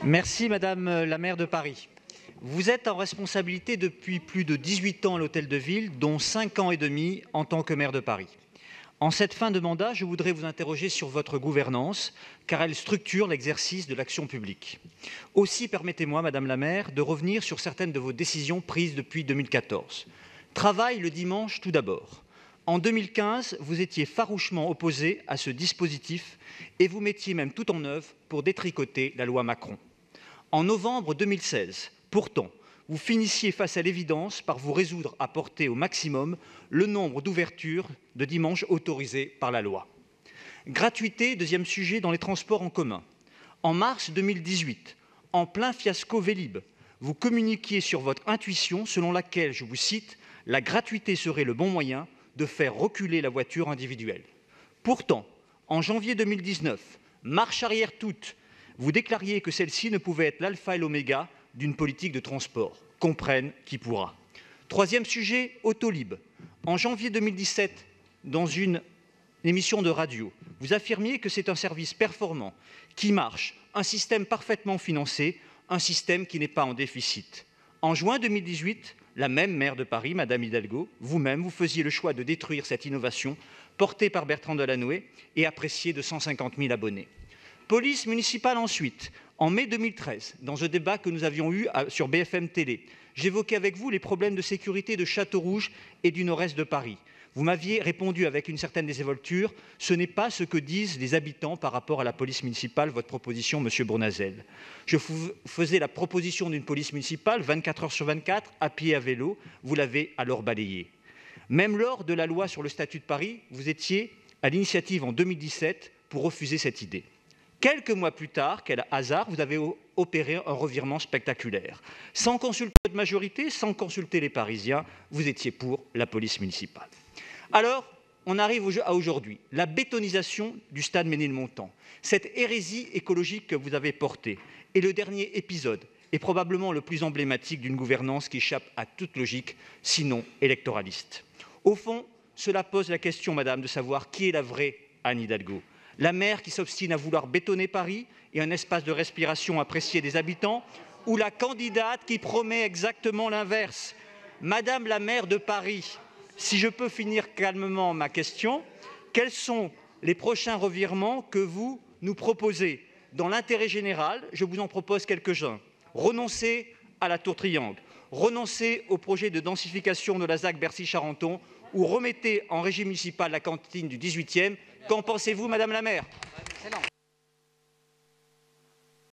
Merci Madame la maire de Paris. Vous êtes en responsabilité depuis plus de 18 ans à l'Hôtel de Ville, dont 5 ans et demi en tant que maire de Paris. En cette fin de mandat, je voudrais vous interroger sur votre gouvernance, car elle structure l'exercice de l'action publique. Aussi, permettez-moi, Madame la maire, de revenir sur certaines de vos décisions prises depuis 2014. Travail le dimanche tout d'abord. En 2015, vous étiez farouchement opposé à ce dispositif et vous mettiez même tout en œuvre pour détricoter la loi Macron. En novembre 2016, pourtant, vous finissiez face à l'évidence par vous résoudre à porter au maximum le nombre d'ouvertures de dimanche autorisées par la loi. Gratuité, deuxième sujet, dans les transports en commun. En mars 2018, en plein fiasco Vélib', vous communiquiez sur votre intuition selon laquelle, je vous cite, « la gratuité serait le bon moyen de faire reculer la voiture individuelle ». Pourtant, en janvier 2019, marche arrière toute, vous déclariez que celle-ci ne pouvait être l'alpha et l'oméga d'une politique de transport. Comprenne qui pourra. Troisième sujet, Autolib'. En janvier 2017, dans une émission de radio, vous affirmiez que c'est un service performant, qui marche, un système parfaitement financé, un système qui n'est pas en déficit. En juin 2018, la même maire de Paris, Madame Hidalgo, vous-même, vous faisiez le choix de détruire cette innovation portée par Bertrand Delanoë et appréciée de 150 000 abonnés. Police municipale ensuite. En mai 2013, dans un débat que nous avions eu sur BFM Télé, j'évoquais avec vous les problèmes de sécurité de Châteaurouge et du nord-est de Paris. Vous m'aviez répondu avec une certaine désinvolture, ce n'est pas ce que disent les habitants par rapport à la police municipale, votre proposition, Monsieur Bournazel. Je vous faisais la proposition d'une police municipale, 24 heures sur 24, à pied et à vélo, vous l'avez alors balayée. Même lors de la loi sur le statut de Paris, vous étiez à l'initiative en 2017 pour refuser cette idée. Quelques mois plus tard, quel hasard, vous avez opéré un revirement spectaculaire. Sans consulter votre majorité, sans consulter les Parisiens, vous étiez pour la police municipale. Alors, on arrive à aujourd'hui, la bétonisation du stade Ménilmontant, cette hérésie écologique que vous avez portée, est le dernier épisode, et probablement le plus emblématique d'une gouvernance qui échappe à toute logique, sinon électoraliste. Au fond, cela pose la question, madame, de savoir qui est la vraie Anne Hidalgo. La maire qui s'obstine à vouloir bétonner Paris et un espace de respiration apprécié des habitants, ou la candidate qui promet exactement l'inverse. Madame la maire de Paris, si je peux finir calmement ma question, quels sont les prochains revirements que vous nous proposez? Dans l'intérêt général, je vous en propose quelques-uns. Renoncer à la tour Triangle, renoncer au projet de densification de la ZAC Bercy-Charenton ou remettez en régie municipale la cantine du 18e. Qu'en pensez-vous, Madame la maire?